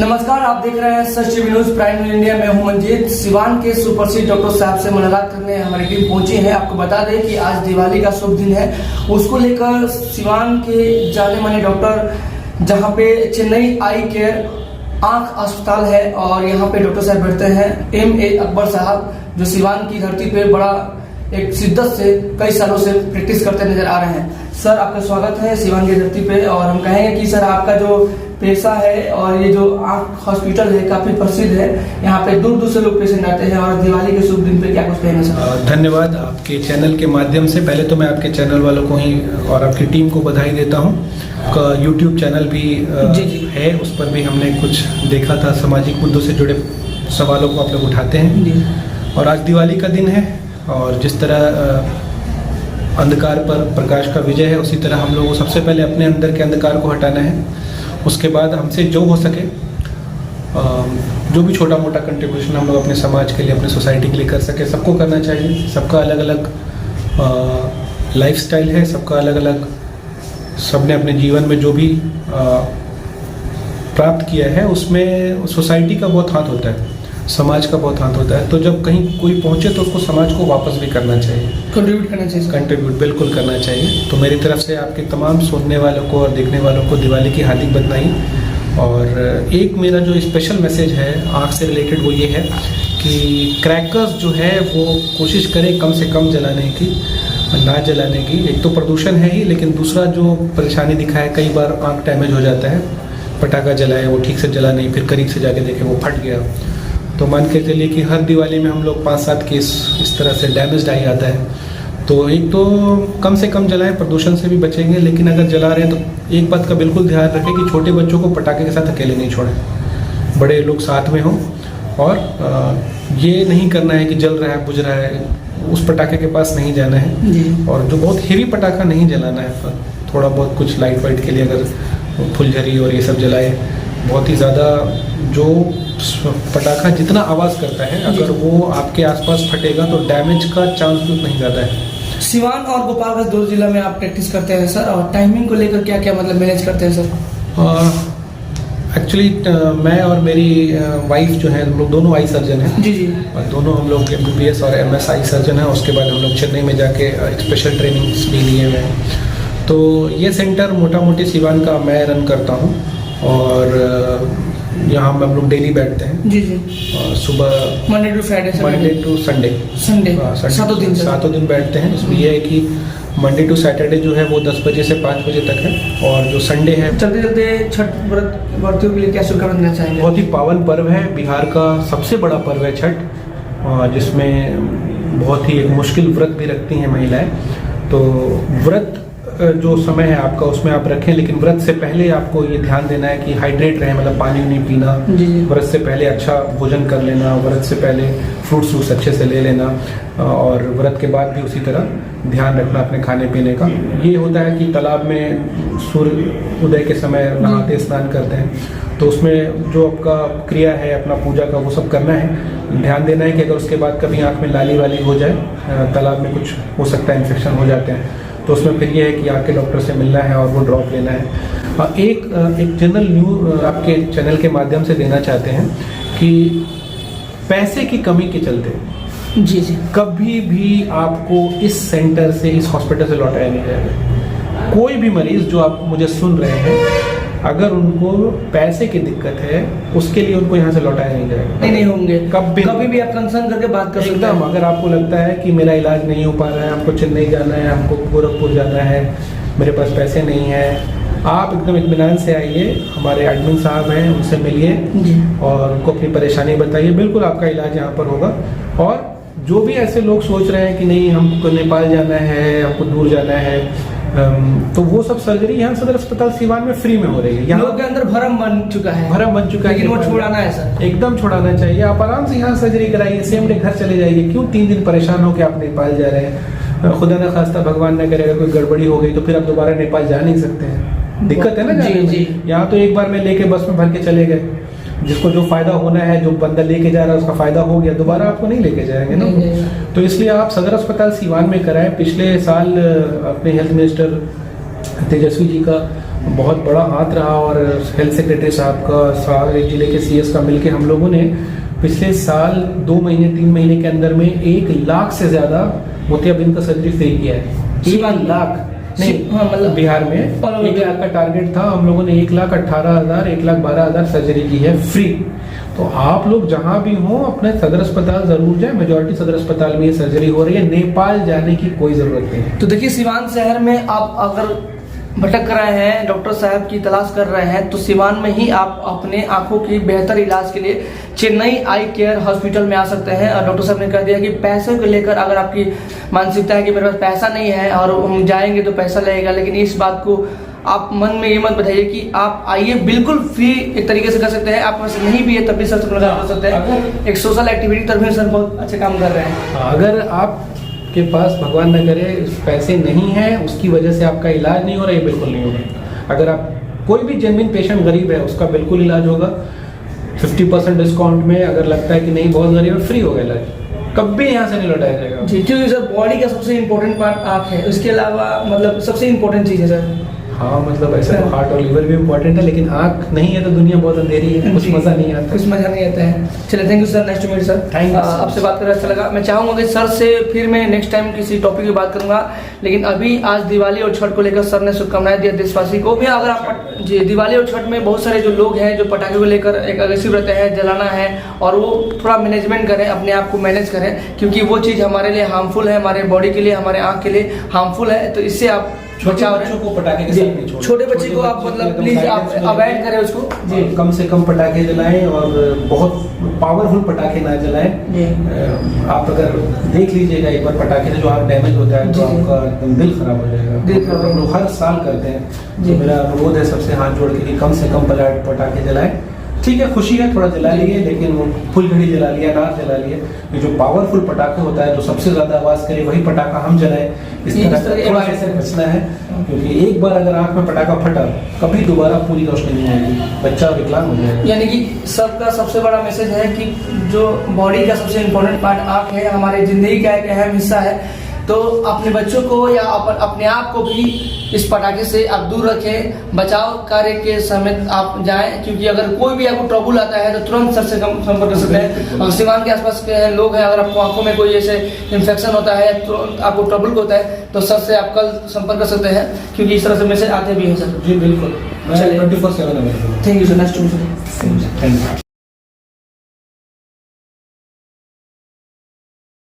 नमस्कार, आप देख रहे हैं सच टीवी न्यूज प्राइम इंडिया। मैं हूं मंजीत। सिवान के सुप्रसिद्ध डॉक्टर साहब से मुलाकात करने हमारी टीम पहुंची है। आपको बता दें कि आज दिवाली का शुभ दिन है, उसको लेकर सिवान के जाने माने डॉक्टर, जहां पे चेन्नई आई केयर आंख अस्पताल है और यहाँ पे डॉक्टर साहब बैठते हैं M.A. अकबर साहब, जो सिवान की धरती पे बड़ा एक शिद्दत से कई सालों से प्रैक्टिस करते नजर आ रहे हैं। सर, आपका स्वागत है सिवान की धरती पे। और हम कहेंगे कि सर, आपका जो पेशा है और ये जो आंख हॉस्पिटल है काफी प्रसिद्ध है, यहाँ पे दूर दूर से लोग पेशेंट आते हैं। और दिवाली के शुभ दिन पे क्या कुछ कहना सर? धन्यवाद। आपके चैनल के माध्यम से पहले तो मैं आपके चैनल वालों को ही और आपकी टीम को बधाई देता हूँ। यूट्यूब चैनल भी जी है, उस पर भी हमने कुछ देखा था, सामाजिक मुद्दों से जुड़े सवालों को आप लोग उठाते हैं जी। और आज दिवाली का दिन है और जिस तरह अंधकार पर प्रकाश का विजय है, उसी तरह हम लोगों को सबसे पहले अपने अंदर के अंधकार को हटाना है। उसके बाद हमसे जो हो सके, जो भी छोटा मोटा कंट्रीब्यूशन हम लोग अपने समाज के लिए, अपने सोसाइटी के लिए कर सके, सबको करना चाहिए। सबका अलग अलग लाइफस्टाइल है, सबका अलग अलग, सबने अपने जीवन में जो भी प्राप्त किया है उसमें सोसाइटी का बहुत हाथ होता है, समाज का बहुत हाथ होता है। तो जब कहीं कोई पहुंचे तो उसको समाज को वापस भी करना चाहिए, कंट्रीब्यूट बिल्कुल करना चाहिए। तो मेरी तरफ से आपके तमाम सुनने वालों को और देखने वालों को दिवाली की हार्दिक बधाई। और एक मेरा जो स्पेशल मैसेज है आँख से रिलेटेड, वो ये है कि क्रैकर्स जो है वो कोशिश करें कम से कम जलाने की, ना जलाने की। एक तो प्रदूषण है ही, लेकिन दूसरा जो परेशानी दिखा है, कई बार आँख डैमेज हो जाता है। पटाखा जलाए, वो ठीक से जला नहीं, फिर करीब से जाके देखें वो फट गया। तो मान के चलिए कि हर दिवाली में हम लोग 5-7 केस इस तरह से डैमेज आई आता है। तो एक तो कम से कम जलाएं, प्रदूषण से भी बचेंगे। लेकिन अगर जला रहे हैं तो एक बात का बिल्कुल ध्यान रखें कि छोटे बच्चों को पटाखे के साथ अकेले नहीं छोड़ें, बड़े लोग साथ में हों। और ये नहीं करना है कि जल रहा है, बुझ रहा है, उस पटाखे के पास नहीं जाना है। और जो बहुत हेवी पटाखा नहीं जलाना है, थोड़ा बहुत कुछ लाइट वाइट के लिए अगर फुलझड़ी और ये सब जलाए। बहुत ही ज़्यादा जो पटाखा जितना आवाज़ करता है, अगर वो आपके आसपास फटेगा तो डैमेज का चांस भी उतना ही ज़्यादा है। सिवान और गोपालगंज दो जिला में आप प्रैक्टिस करते हैं सर, और टाइमिंग को लेकर क्या क्या मतलब मैनेज करते हैं सर? एक्चुअली मैं और मेरी वाइफ जो है, हम लोग दोनों आई सर्जन हैं जी। और दोनों हम लोग MBBS और MS आई सर्जन हैं। उसके बाद हम लोग चेन्नई में जाके स्पेशल ट्रेनिंग्स भी लिए हुए हैं। तो ये सेंटर मोटा मोटी सिवान का मैं रन करता हूँ और यहाँ हम लोग डेली बैठते हैं जी। सुबह मंडे टू संडे सातों दिन बैठते हैं। इसमें यह है कि मंडे टू सैटरडे जो है वो 10 बजे से 5 बजे तक है। और जो संडे है, चलते छठ व्रतियों के लिए क्या शुभकामना देना चाहेंगे? बहुत ही पावन पर्व है, बिहार का सबसे बड़ा पर्व है छठ, जिसमें बहुत ही एक मुश्किल व्रत भी रखती हैं महिलाएं। तो व्रत जो समय है आपका, उसमें आप रखें, लेकिन व्रत से पहले आपको ये ध्यान देना है कि हाइड्रेट रहे, मतलब पानी नहीं पीना। व्रत से पहले अच्छा भोजन कर लेना, व्रत से पहले फ्रूट्स अच्छे से ले लेना, और व्रत के बाद भी उसी तरह ध्यान रखना अपने खाने पीने का। ये होता है कि तालाब में सूर्य उदय के समय नहाते स्नान करते हैं, तो उसमें जो आपका क्रिया है अपना पूजा का, वो सब करना है। ध्यान देना है कि अगर उसके बाद कभी आँख में लाली वाली हो जाए, तालाब में कुछ हो सकता है, इन्फेक्शन हो जाते हैं, तो उसमें फिर ये है कि आके डॉक्टर से मिलना है और वो ड्रॉप लेना है। एक जनरल न्यूज़ आपके चैनल के माध्यम से देना चाहते हैं कि पैसे की कमी के चलते जी कभी भी आपको इस सेंटर से, इस हॉस्पिटल से लौटाया नहीं जाएगा। कोई भी मरीज जो आप मुझे सुन रहे हैं, अगर उनको पैसे की दिक्कत है, उसके लिए उनको यहाँ से लौटाया नहीं जाएगा। नहीं होंगे, कभी भी आप कंसर्न करके बात कर सकते हैं। अगर आपको लगता है कि मेरा इलाज नहीं हो पा रहा है, हमको चेन्नई जाना है, हमको गोरखपुर जाना है, मेरे पास पैसे नहीं है, आप एकदम इत्मीनान से आइए, हमारे एडमिन साहब हैं, उनसे मिलिए और उनको अपनी परेशानी बताइए। बिल्कुल आपका इलाज यहाँ पर होगा। और जो भी ऐसे लोग सोच रहे हैं कि नहीं हमको नेपाल जाना है, हमको दूर जाना है, तो वो सब सर्जरी यहाँ सदर अस्पताल सिवान में फ्री में हो रही है। यहाँ लोगों के अंदर भरम बन चुका है, लेकिन वो छुड़ाना है सर, एकदम छुड़ाना चाहिए। आप आराम से यहाँ सर्जरी कराइए, सेम डे घर चले जाइए। क्यों 3 दिन परेशान हो के आप नेपाल जा रहे हैं? खुदा न खास्ता भगवान न करेगा कोई गड़बड़ी हो गई तो फिर आप दोबारा नेपाल जा नहीं सकते हैं, दिक्कत है ना जी। यहाँ तो एक बार में लेके बस में भर के चले गए, जिसको जो फायदा होना है, जो बंदा लेके जा रहा है उसका फायदा हो गया, दोबारा आपको नहीं लेके जाएंगे ना। तो इसलिए आप सदर अस्पताल सिवान में कराएं। पिछले साल अपने हेल्थ मिनिस्टर तेजस्वी जी का बहुत बड़ा हाथ रहा और हेल्थ सेक्रेटरी साहब का, सारे जिले के सीएस का मिलके हम लोगों ने पिछले साल 2 महीने 3 महीने के अंदर में 1 लाख से ज़्यादा मोतियाबिंद का सर्जरी फ्री किया है। 1 लाख नहीं, हाँ, मतलब बिहार में 1 लाख का टारगेट था, हम लोगों ने 1,18,000 1,12,000 सर्जरी की है फ्री। तो आप लोग जहां भी हो अपने सदर अस्पताल जरूर जाए, मेजॉरिटी सदर अस्पताल में ये सर्जरी हो रही है, नेपाल जाने की कोई जरूरत नहीं है। तो देखिए, सिवान शहर में आप अगर भटक रहे हैं, डॉक्टर साहब की तलाश कर रहे हैं, तो सिवान में ही आप अपने आंखों की बेहतर इलाज के लिए चेन्नई आई केयर हॉस्पिटल में आ सकते हैं। और डॉक्टर साहब ने कह दिया कि पैसे को लेकर अगर आपकी मानसिकता है कि मेरे पास पैसा नहीं है और हम जाएंगे तो पैसा लगेगा, लेकिन इस बात को आप मन में ये मत बताइए कि आप आइए, बिल्कुल फ्री एक तरीके से कर सकते हैं। आप पास नहीं भी है तब भी सर से मुलाकात कर सकते हैं। एक सोशल एक्टिविटी तरफ भी सर बहुत अच्छे काम कर रहे हैं। अगर आप के पास भगवान न करे पैसे नहीं है, उसकी वजह से आपका इलाज नहीं हो रहा है, बिल्कुल नहीं होगा। अगर आप कोई भी जेन्युइन पेशेंट गरीब है, उसका बिल्कुल इलाज होगा 50% डिस्काउंट में। अगर लगता है कि नहीं बहुत गरीब है, फ्री होगा इलाज, कभी यहाँ से नहीं लौटाया जाएगा जी। क्योंकि सर बॉडी का सबसे इम्पोर्टेंट पार्ट आँख है, उसके अलावा मतलब सबसे इम्पोर्टेंट चीज़ है सर। हाँ, मतलब ऐसा तो हार्ट और लीवर भी इम्पोर्टेंट है, लेकिन आँख नहीं है तो दुनिया बहुत अंधेरी है, कुछ मजा नहीं आता, कुछ मजा नहीं आता है। चलिए, thank you sir, next to meet sir. Thank you. आपसे बात कर अच्छा लगा। मैं चाहूंगा कि सर से फिर मैं नेक्स्ट टाइम किसी टॉपिक की बात करूंगा, लेकिन अभी आज दिवाली और छठ को लेकर सर ने शुभकामनाएं दिया देशवासी को भी। अगर आप जी, दिवाली और छठ में बहुत सारे जो लोग हैं जो पटाखे को लेकर एक अग्रेसिव रहते हैं, जलाना है, और वो थोड़ा मैनेजमेंट करें, अपने आप को मैनेज करें, क्योंकि वो चीज़ हमारे लिए हार्मफुल है, हमारे बॉडी के लिए, हमारे आँख के लिए हार्मफुल है। तो इससे आप छोटे बच्चों को पटाखे के साथ नहीं छोड़ें। छोटे बच्चे को आप मतलब प्लीज आप अवॉइड करें उसको जी। कम से कम पटाखे जलाएं और बहुत पावरफुल पटाखे ना जलाएं। आप अगर देख लीजिएगा एक बार पटाखे से जो हाथ डैमेज होता है तो आपका एकदम दिल खराब हो जाएगा। हम लोग हर साल करते हैं, तो मेरा अनुरोध है सबसे हाथ जोड़ के कि कम से कम पटाखे जलाएं। ठीक है, खुशी है, थोड़ा जला लिए, लेकिन वो फुलझड़ी जला लिया, अनार जला लिए, ये जो पावरफुल पटाखा होता है जो सबसे ज्यादा आवाज करे वही पटाखा हम जलाएं। इस तरह से थोड़ा ऐसे बचना है, क्योंकि एक बार अगर आंख में पटाखा फटा, कभी दोबारा पूरी रोशनी नहीं आएगी, बच्चा विकलांग हो जाएगा। यानी कि सबका सबसे बड़ा मैसेज है कि जो बॉडी का सबसे इम्पोर्टेंट पार्ट आँख है, हमारे जिंदगी का एक अहम हिस्सा है। तो अपने बच्चों को या अपने आप को भी इस पटाखे से आप दूर रखें, बचाव कार्य के समय आप जाएं, क्योंकि अगर कोई भी आपको ट्रबल आता है तो तुरंत सर से संपर्क कर सकते हैं। और सिवान के आसपास के लोग हैं, अगर आपको आंखों में कोई ऐसे इन्फेक्शन होता है, तुरंत आपको ट्रबल होता है, तो सर से आप कल संपर्क कर सकते हैं, क्योंकि इस तरह से मैसेज आते भी हैं सर। जी बिल्कुल, 24/7 available. Thank you sir, nice to meet you. Thank you.